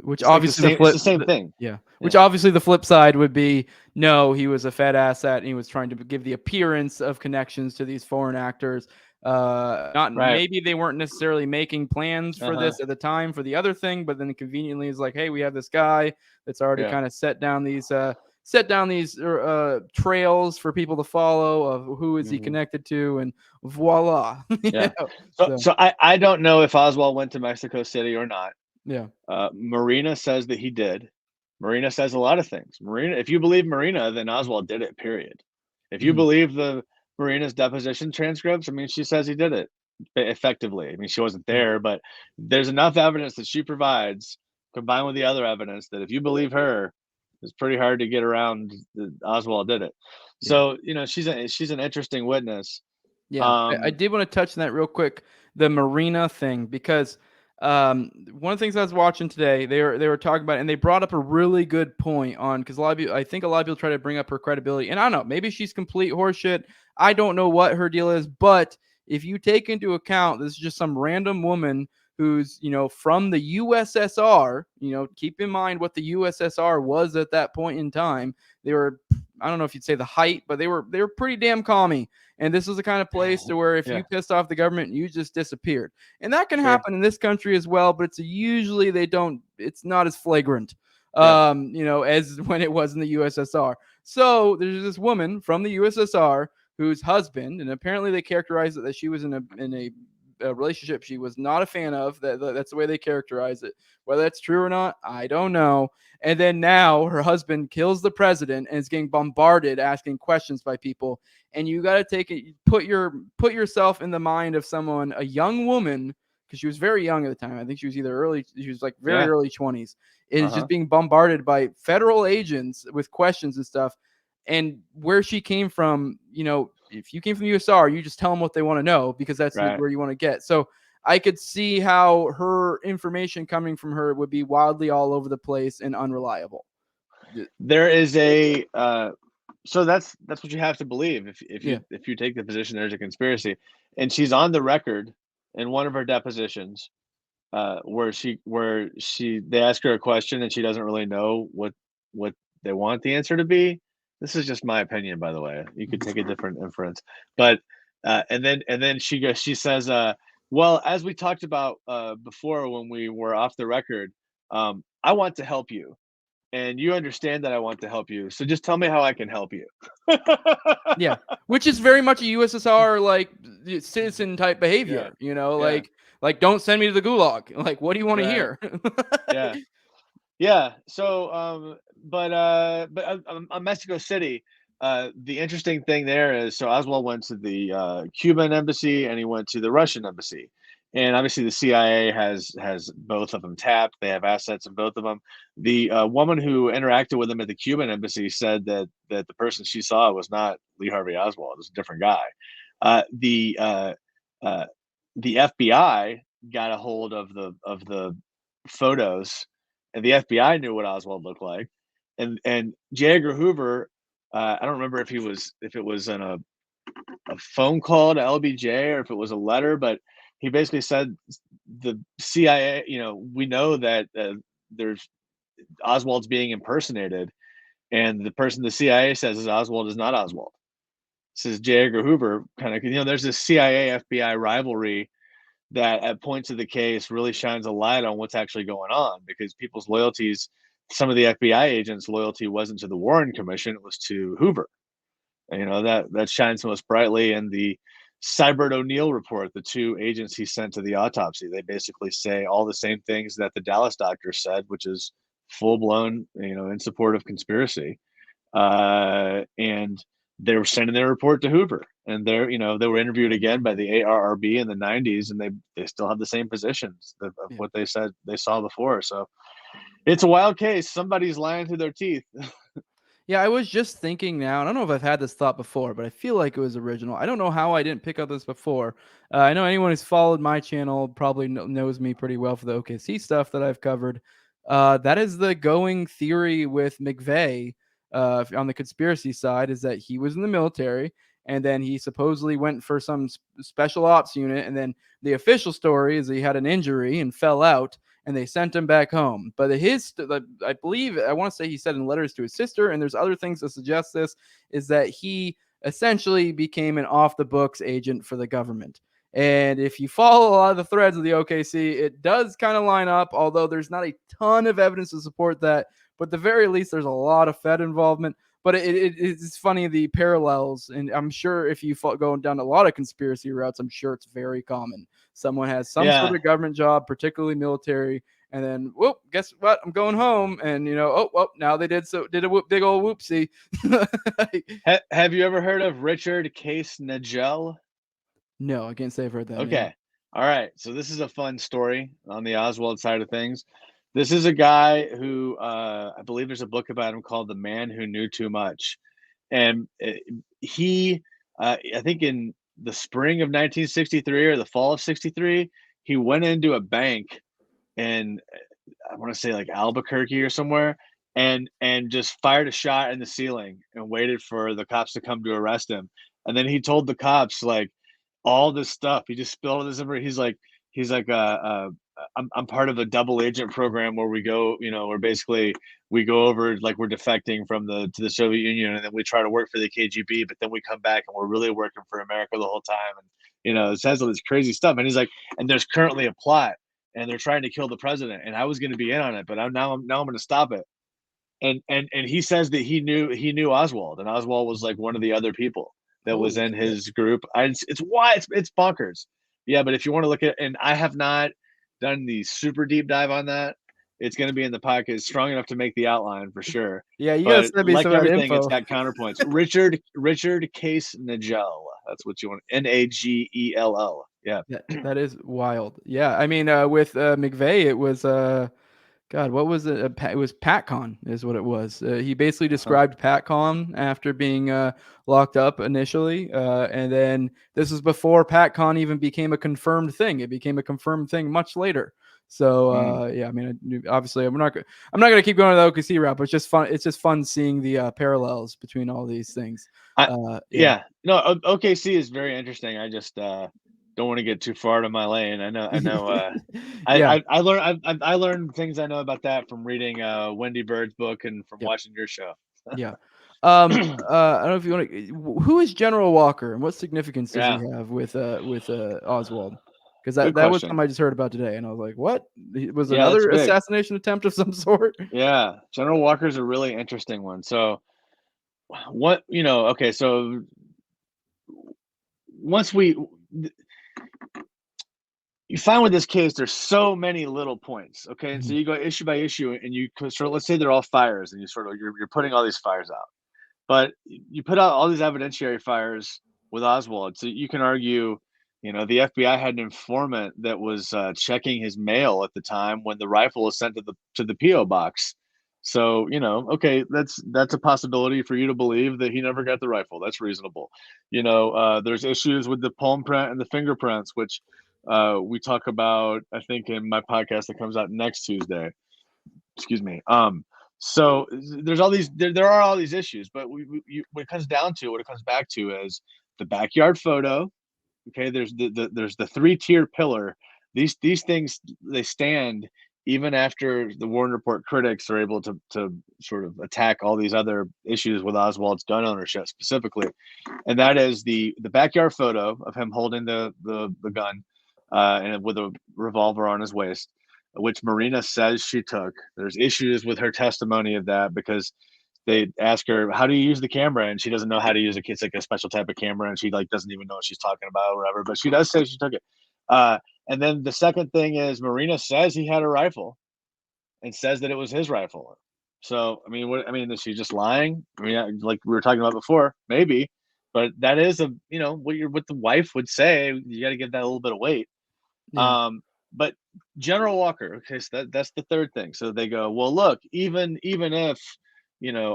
Which it's like obviously it's the same thing. yeah. Which obviously the flip side would be no, he was a Fed asset and he was trying to give the appearance of connections to these foreign actors. Not Right. maybe they weren't necessarily making plans for this at the time for the other thing, but then conveniently is like, hey, we have this guy that's already kind of set down these trails for people to follow of who is he connected to, and voila. Yeah. So I don't know if Oswald went to Mexico City or not. Yeah. Marina says that he did. Marina says a lot of things. If you believe Marina, then Oswald did it, period. If you believe Marina's deposition transcripts, I mean, she says he did it effectively. I mean, she wasn't there, but there's enough evidence that she provides, combined with the other evidence, that if you believe her, it's pretty hard to get around that Oswald did it. So, she's an interesting witness. Yeah, I did want to touch on that real quick, the Marina thing, because one of the things I was watching today, they were talking about it, and they brought up a really good point on, because I think a lot of people try to bring up her credibility, and I don't know, maybe she's complete horseshit. I don't know what her deal is, but if you take into account this is just some random woman who's from the USSR, keep in mind what the USSR was at that point in time. They were, I don't know if you'd say the height, but they were pretty damn commie. And this is the kind of place to where if you pissed off the government, you just disappeared. And that can happen in this country as well, but usually it's not as flagrant, as when it was in the USSR. So there's this woman from the USSR whose husband, and apparently they characterized it that she was in a relationship she was not a fan of. That's the way they characterize it. Whether that's true or not, I don't know. And then now her husband kills the president and is getting bombarded, asking questions by people. And you got to take it, put yourself in the mind of someone, a young woman, because she was very young at the time. I think she was like very early 20s, is just being bombarded by federal agents with questions and stuff. And where she came from, if you came from the USSR, you just tell them what they want to know, because that's where you want to get. So I could see how her information coming from her would be wildly all over the place and unreliable. There is So that's what you have to believe if you take the position there's a conspiracy, and she's on the record in one of her depositions, where she they ask her a question and she doesn't really know what they want the answer to be. This is just my opinion, by the way. You could take a different inference, but and then she says, "Well, as we talked about before when we were off the record, I want to help you, and you understand that I want to help you. So just tell me how I can help you." Yeah, which is very much a USSR like citizen type Yeah, behavior. yeah, Like don't send me to the gulag. Like, what do you want to right, hear? yeah. Yeah. So, on Mexico City, the interesting thing there is, so Oswald went to the Cuban embassy and he went to the Russian embassy, and obviously the CIA has both of them tapped. They have assets in both of them. The woman who interacted with him at the Cuban embassy said that the person she saw was not Lee Harvey Oswald; it was a different guy. Uh, the uh, uh, the FBI got a hold of the photos, and the FBI knew what Oswald looked like. And J. Edgar Hoover, I don't remember if it was in a phone call to LBJ or if it was a letter, but he basically said the CIA, we know that there's Oswald's being impersonated, and the person the CIA says is Oswald is not Oswald. Says J. Edgar Hoover, kind of, there's this CIA FBI rivalry that at points of the case really shines a light on what's actually going on, because people's loyalties, some of the FBI agents' loyalty wasn't to the Warren Commission, it was to Hoover. And, that shines most brightly in the Seibert O'Neill report, the two agents he sent to the autopsy. They basically say all the same things that the Dallas doctor said, which is full blown, in support of conspiracy. And they were sending their report to Hoover, and they were interviewed again by the ARRB in the 90s, and they still have the same positions of Yeah. what they said they saw before. So it's a wild case. Somebody's lying through their teeth. Yeah, I was just thinking now. I don't know if I've had this thought before, but I feel like it was original. I don't know how I didn't pick up this before. I know anyone who's followed my channel probably knows me pretty well for the OKC stuff that I've covered. That is the going theory with McVeigh on the conspiracy side, is that he was in the military and then he supposedly went for some special ops unit. And then the official story is he had an injury and fell out and they sent him back home. But I believe, I want to say he said in letters to his sister, and there's other things to suggest this, is that he essentially became an off the books agent for the government. And if you follow a lot of the threads of the OKC, it does kind of line up, although there's not a ton of evidence to support that. But at the very least, there's a lot of Fed involvement. But it's funny, the parallels. And I'm sure if you go down a lot of conspiracy routes, I'm sure it's very common. Someone has some Yeah. sort of government job, particularly military, and then, whoop, guess what? I'm going home. And, now they did a big old whoopsie. Have you ever heard of Richard Case Nagel? No, I can't say I've heard that name. Okay. All right. So this is a fun story on the Oswald side of things. This is a guy who I believe there's a book about him called The Man Who Knew Too Much. And I think in the spring of 1963 or the fall of 63, he went into a bank in, I want to say like Albuquerque or somewhere, and just fired a shot in the ceiling and waited for the cops to come to arrest him. And then he told the cops like all this stuff. He just spilled all this over. He's like I'm part of a double agent program where we go, where basically we go over like we're defecting from to the Soviet Union, and then we try to work for the KGB, but then we come back and we're really working for America the whole time. And it says all this crazy stuff. And he's like, and there's currently a plot, and they're trying to kill the president, and I was going to be in on it, but I'm going to stop it. And he says that he knew Oswald, and Oswald was like one of the other people that was in his group. It's why it's bonkers. Yeah, but if you want to look at, and I have not done the super deep dive on that. It's going to be in the podcast, strong enough to make the outline for sure. Yeah, you got to send me like some everything, info. it's got counterpoints. Richard Case Nagel. That's what you want. Nagell. Yeah, that is wild. Yeah, I mean, with McVeigh, it was God, what was it? It was PatCon is what it was. He basically described PatCon after being locked up initially. And then this was before PatCon even became a confirmed thing. It became a confirmed thing much later. So yeah, I mean, obviously, I'm not gonna keep going to the OKC route, but it's just fun. It's just fun seeing the parallels between all these things. Yeah, no, OKC is very interesting. I just don't want to get too far to my lane. I know. Yeah. I learned things I know about that from reading Wendy Bird's book and from Yep. watching your show. Yeah. I don't know if you want to. Who is General Walker, and what significance does Yeah. he have with Oswald? Because Good that was question. something I just heard about today, and I was like, "What? It was Yeah, that's another big. assassination attempt of some sort?" Yeah, General Walker's a really interesting one. So, what okay, so once you find with this case, there's so many little points. Okay, and so Mhm. you go issue by issue, and you sort of, let's say they're all fires, and you're putting all these fires out. But you put out all these evidentiary fires with Oswald, so you can argue, the FBI had an informant that was checking his mail at the time when the rifle was sent to the PO box. So okay, that's a possibility for you to believe that he never got the rifle. That's reasonable. There's issues with the palm print and the fingerprints, which we talk about, I think, in my podcast that comes out next Tuesday. Excuse me. So there's all these there are all these issues, but when it comes down to what it comes back to is the backyard photo. Okay, there's the 3-tier pillar. These things, they stand even after the Warren Report critics are able to sort of attack all these other issues with Oswald's gun ownership specifically, and that is the backyard photo of him holding the gun, and with a revolver on his waist, which Marina says she took. There's issues with her testimony of that because they ask her, how do you use the camera, and she doesn't know how to use it. It's like a special type of camera, and she doesn't even know what she's talking about or whatever, but she does say she took it. And then the second thing is Marina says he had a rifle and says that it was his rifle. So is she just lying? Like we were talking about before, maybe, but that is what the wife would say. You got to give that a little bit of weight. Yeah. But General Walker, okay, so that's the third thing. So they go, well, look, even if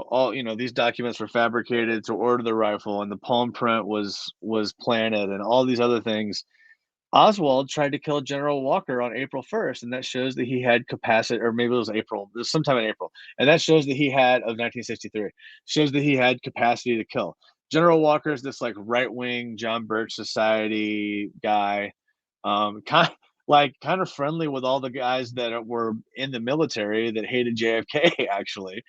all these documents were fabricated to order the rifle and the palm print was planted and all these other things, Oswald tried to kill General Walker on April 1st, and that shows that he had capacity, or maybe it was April, it was sometime in April, and that shows that he had, of 1963, shows that he had capacity to kill. General Walker is this like right-wing John Birch Society guy, kind of friendly with all the guys that were in the military that hated JFK, actually.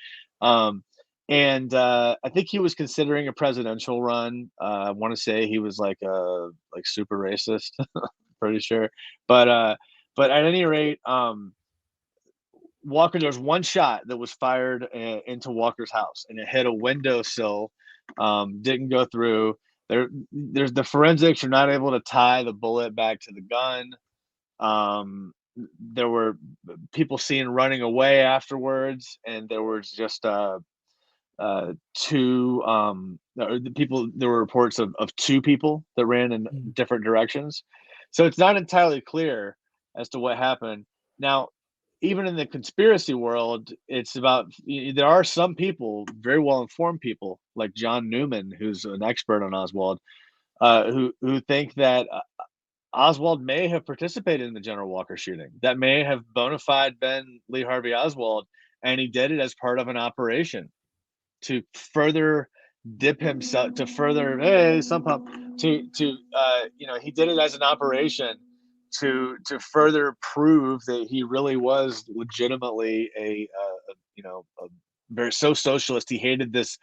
And I think he was considering a presidential run. I want to say he was like super racist, pretty sure. But at any rate, Walker, there's one shot that was fired into Walker's house, and it hit a windowsill. Didn't go through. There's the forensics are not able to tie the bullet back to the gun. There were people seen running away afterwards, and there was just two people. There were reports of two people that ran in different directions, so it's not entirely clear as to what happened. Now, even in the conspiracy world, it's about, there are some people, very well informed people like John Newman, who's an expert on Oswald, who think that Oswald may have participated in the General Walker shooting. That may have bona fide been Lee Harvey Oswald, and he did it as part of an operation to further dip himself, to further he did it as an operation to further prove that he really was legitimately a very socialist. He hated this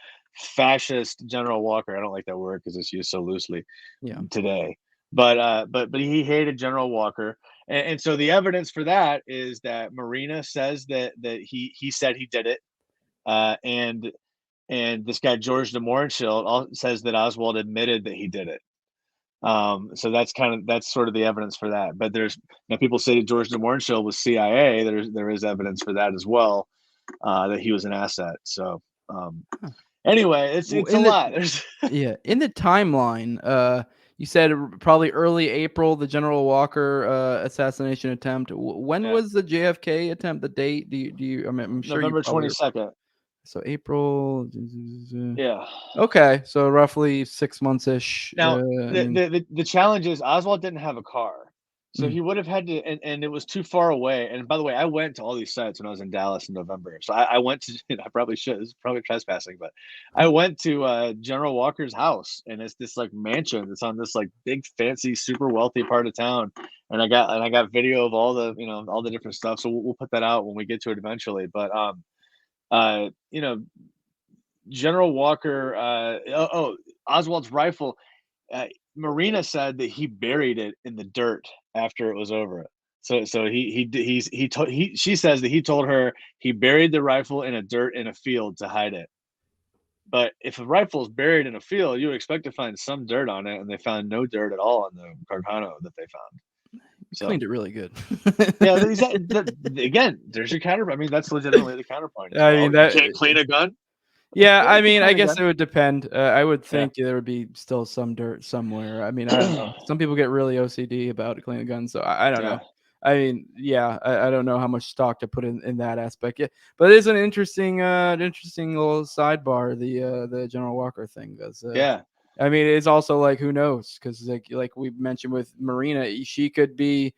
fascist General Walker. I don't like that word because it's used so loosely today. But he hated General Walker, and so the evidence for that is that Marina says that he said he did it, and this guy George de Mohrenschildt says that Oswald admitted that he did it. So that's sort of the evidence for that. But there's people say George de Mohrenschildt was CIA. There is evidence for that as well, that he was an asset. So anyway, it's a lot. Yeah, in the timeline, you said probably early April, the General Walker assassination attempt. When was the JFK attempt? The date? Do you? I'm sure November 22nd. So April. Yeah. Okay, so roughly 6 months ish. Now the challenge is Oswald didn't have a car, So he would have had to, and it was too far away. And by the way, I went to all these sites when I was in Dallas in November. So I went to, I probably should, this is probably trespassing, but I went to General Walker's house, and it's this like mansion that's on this like big, fancy, super wealthy part of town. And I got video of all the, all the different stuff. So we'll put that out when we get to it eventually. But, General Walker, Oswald's rifle, Marina said that he buried it in the dirt after it was over. So she says that he told her he buried the rifle in a dirt in a field to hide it. But if a rifle is buried in a field, you would expect to find some dirt on it, and they found no dirt at all on the Gargano that they found. So Cleaned it really good. yeah, again, there's your counter. I mean, that's legitimately the counterpoint. I mean, you can't clean a gun. Yeah, Okay, I mean, I clean a guess gun. it would depend. I would think there would be still some dirt somewhere. I mean, I don't know. Some people get really OCD about cleaning guns, so I don't know. I mean, yeah, I don't know how much stock to put in that aspect. Yeah, but it is an interesting little sidebar, the General Walker thing. Because Yeah, I mean, it's also like, who knows? Because like we mentioned with Marina, she could be,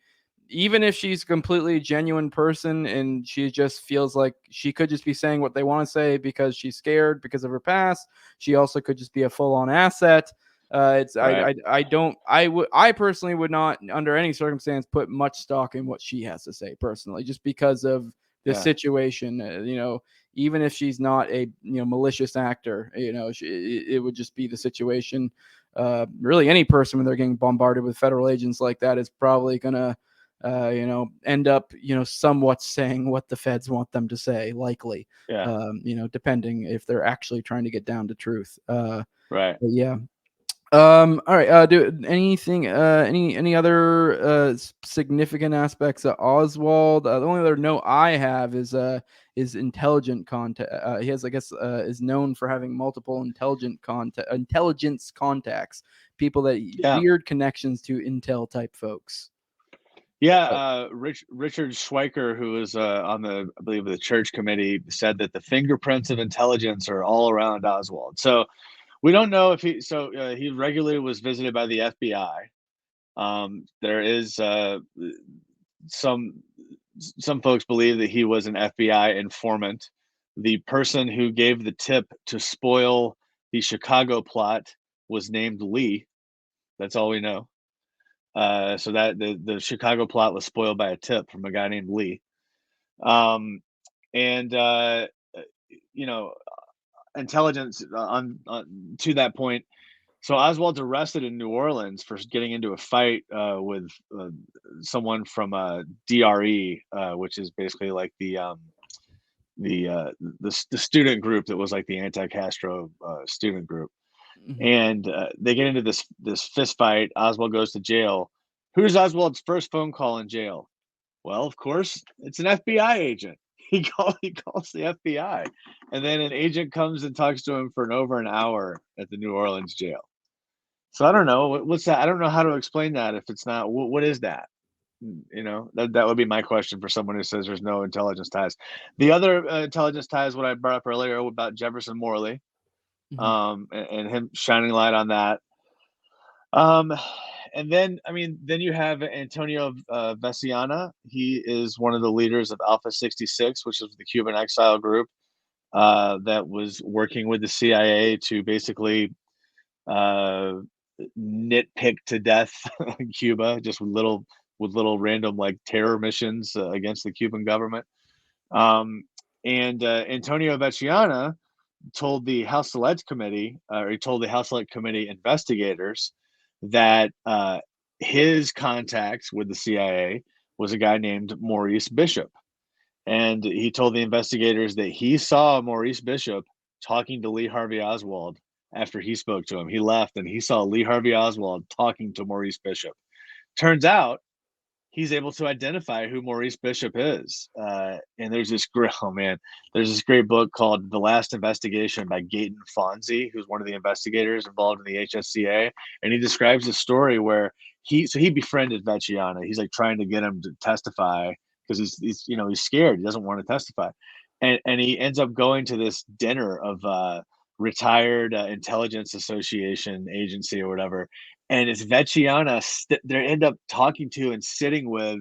even if she's a completely genuine person and she just feels like she could just be saying what they want to say because she's scared because of her past. She also could just be a full-on asset. Right. I personally would not, under any circumstance, put much stock in what she has to say personally, just because of the situation. Even if she's not a malicious actor, it would just be the situation. Really, any person when they're getting bombarded with federal agents like that is probably gonna end up, somewhat saying what the feds want them to say, likely. Yeah. Depending if they're actually trying to get down to truth. Right. But yeah. All right. Do anything? Any other significant aspects of Oswald? The only other note I have is intelligent contact. He has, I guess, is known for having multiple intelligence contacts, people that weird connections to intel type folks. Yeah, Richard Schweiker, who was on I believe, the church committee, said that the fingerprints of intelligence are all around Oswald. So we don't know if he regularly was visited by the FBI. There is some folks believe that he was an FBI informant. The person who gave the tip to spoil the Chicago plot was named Lee. That's all we know. So that the Chicago plot was spoiled by a tip from a guy named Lee. And intelligence on to that point. So Oswald's arrested in New Orleans for getting into a fight with someone from DRE, which is basically like the student group that was like the anti-Castro student group. Mm-hmm. And they get into this fist fight. Oswald goes to jail. Who's Oswald's first phone call in jail? Well, of course, it's an FBI agent. He calls the FBI, and then an agent comes and talks to him for over an hour at the New Orleans jail. So I don't know what's that. I don't know how to explain that. If it's not, what is that? That would be my question for someone who says there's no intelligence ties. The other intelligence ties, what I brought up earlier about Jefferson Morley. Mm-hmm. And him shining light on that. And then you have Antonio Veciana. He is one of the leaders of Alpha 66, which is the Cuban exile group that was working with the CIA to basically nitpick to death Cuba, just with little random like terror missions against the Cuban government. And Antonio Veciana told the House Select Committee, or he told the House Select Committee investigators that his contacts with the CIA was a guy named Maurice Bishop. And he told the investigators that he saw Maurice Bishop talking to Lee Harvey Oswald after he spoke to him. He left and he saw Lee Harvey Oswald talking to Maurice Bishop. Turns out he's able to identify who Maurice Bishop is. And there's this great book called The Last Investigation by Gaten Fonzie, who's one of the investigators involved in the HSCA. And he describes a story where he befriended Veciana. He's like trying to get him to testify because he's scared. He doesn't want to testify. And he ends up going to this dinner of retired intelligence association agency or whatever. and it's Vecchiana. They end up talking to and sitting with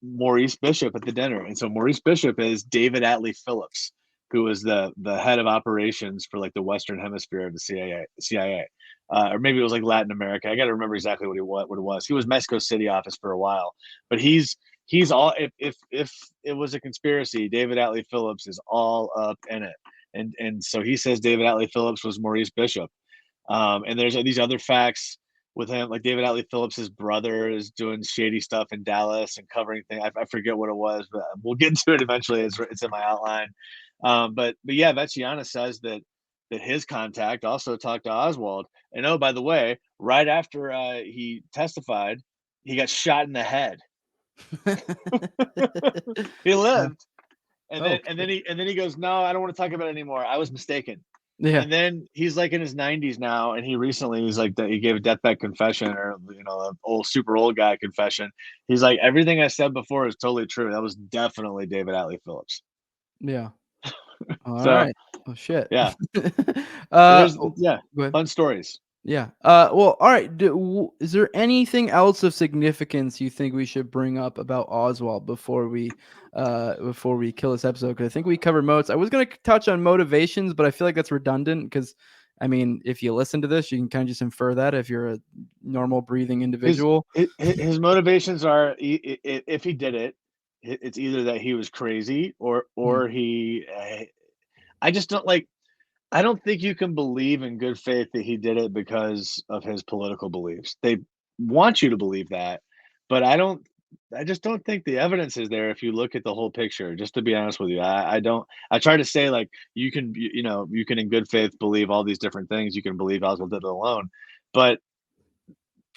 Maurice Bishop at the dinner, and so Maurice Bishop is David Atlee Phillips, who was the head of operations for like the Western Hemisphere of the CIA, or maybe it was like Latin America. I got to remember exactly what it was. He was Mexico City office for a while, but he's all. If it was a conspiracy, David Atlee Phillips is all up in it, and so he says David Atlee Phillips was Maurice Bishop. And there's these other facts with him, like David Atlee Phillips' brother is doing shady stuff in Dallas and covering things. I forget what it was, but we'll get to it eventually. It's in my outline. But yeah, Vecchiana says that his contact also talked to Oswald. And oh, by the way, right after he testified, he got shot in the head. He lived, and then he goes, "No, I don't want to talk about it anymore. I was mistaken." Yeah. And then he's like in his 90s now, and he recently he's like he gave a deathbed confession, or an super old guy confession. He's like, everything I said before is totally true. That was definitely David Atlee Phillips. Yeah. All So, right. Oh shit. Yeah. Go ahead. Fun stories. Yeah. Well, all right. Is there anything else of significance you think we should bring up about Oswald before we kill this episode? Because I think we covered most. I was going to touch on motivations, but I feel like that's redundant because, I mean, if you listen to this, you can kind of just infer that if you're a normal breathing individual. His motivations are, if he did it, it's either that he was crazy or he. I just don't like. I don't think you can believe in good faith that he did it because of his political beliefs. They want you to believe that, but I just don't think the evidence is there if you look at the whole picture, just to be honest with you. I don't. I try to say, like, you can in good faith believe all these different things. You can believe Oswald did it alone, but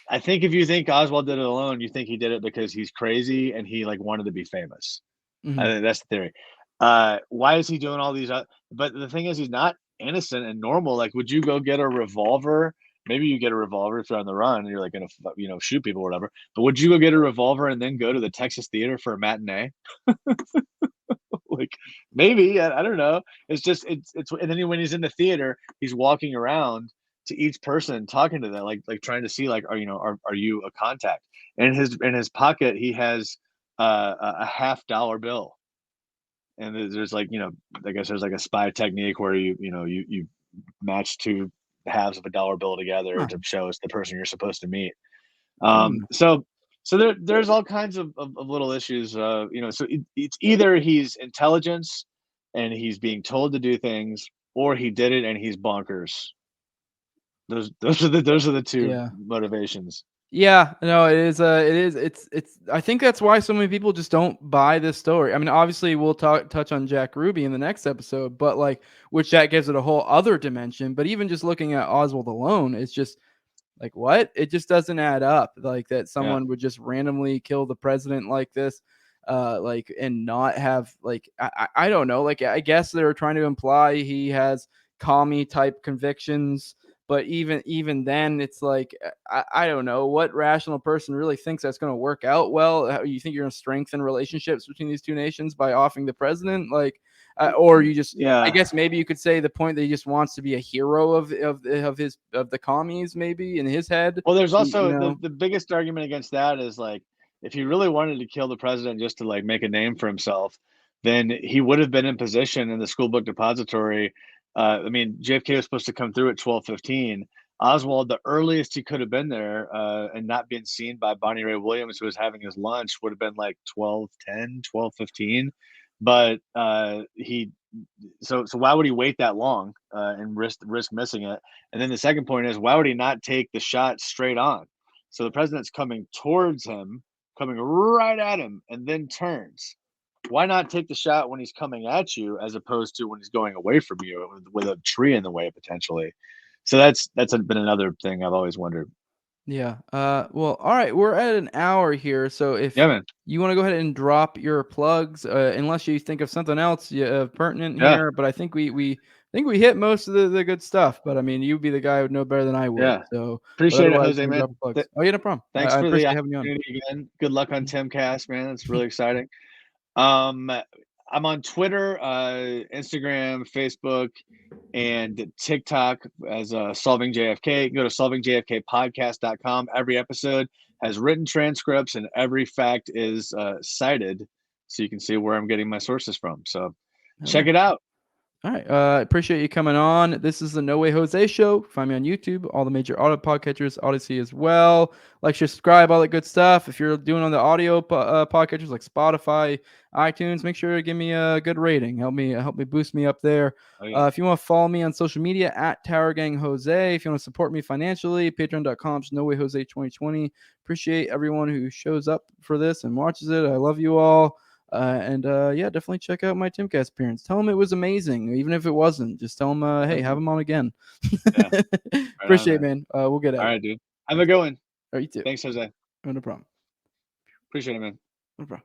I think if you think Oswald did it alone, you think he did it because he's crazy and he like wanted to be famous. Mhm. I think that's the theory. Why is he doing all these? But the thing is, he's not innocent and normal. Like, would you go get a revolver? Maybe you get a revolver if you're on the run and you're like gonna shoot people or whatever. But would you go get a revolver and then go to the Texas Theater for a matinee? Like, maybe, I don't know. It's just it's and then when he's in the theater, he's walking around to each person, talking to them, like trying to see, like, are you a contact? And in his pocket, he has a $50 bill. And there's like, I guess there's like a spy technique where you match two halves of a dollar bill together to show it's the person you're supposed to meet. So there's all kinds of little issues. So it's either he's intelligence and he's being told to do things, or he did it and he's bonkers. Those are the two motivations. Yeah, no, it is. It's. I think that's why so many people just don't buy this story. I mean, obviously, we'll touch on Jack Ruby in the next episode, but which that gives it a whole other dimension. But even just looking at Oswald alone, it's just like, what? It just doesn't add up. Like that someone would just randomly kill the president like this, and not have I don't know. Like, I guess they're trying to imply he has commie type convictions. But even then, it's like, I don't know what rational person really thinks that's going to work out well. How, you think you're going to strengthen relationships between these two nations by offing the president, or you just, I guess maybe you could say the point that he just wants to be a hero of the commies, maybe in his head. Well, there's also the biggest argument against that is, like, if he really wanted to kill the president just to like make a name for himself, then he would have been in position in the school book depository. I mean, JFK was supposed to come through at 12:15. Oswald, the earliest he could have been there and not been seen by Bonnie Ray Williams, who was having his lunch, would have been like 12:10, 12:15. But so why would he wait that long and risk missing it? And then the second point is, why would he not take the shot straight on? So the president's coming towards him, coming right at him, and then turns. Why not take the shot when he's coming at you as opposed to when he's going away from you with a tree in the way potentially? So that's been another thing I've always wondered. Yeah. Well, all right. We're at an hour here, so if you want to go ahead and drop your plugs, unless you think of something else pertinent here, but I think we hit most of the good stuff. But I mean, you'd be the guy who would know better than I would. Yeah. So appreciate it, Jose, man. Oh yeah, no problem. Thanks I for appreciate the having you on again. Good luck on Timcast, man. It's really exciting. I'm on Twitter, Instagram, Facebook, and TikTok as Solving JFK. Go to solvingjfkpodcast.com. Every episode has written transcripts and every fact is cited, so you can see where I'm getting my sources from. So check it out. All right. Appreciate you coming on. This is the No Way Jose Show. Find me on YouTube, all the major audio podcatchers, Odyssey as well. Like, share, subscribe, all that good stuff. If you're doing on the audio podcatchers like Spotify, iTunes, make sure to give me a good rating. Help me boost me up there. Oh, yeah. If you want to follow me on social media at Tower Gang Jose. If you want to support me financially, patreon.com/NoWayJose2020. Appreciate everyone who shows up for this and watches it. I love you all. Yeah, definitely check out my Timcast appearance. Tell them it was amazing, even if it wasn't. Just tell them, hey, have them on again. Yeah. Appreciate it, man. We'll get at All it. right, dude. Have a good one. All right, you too. Thanks, Jose. No problem. Appreciate it, man. No problem.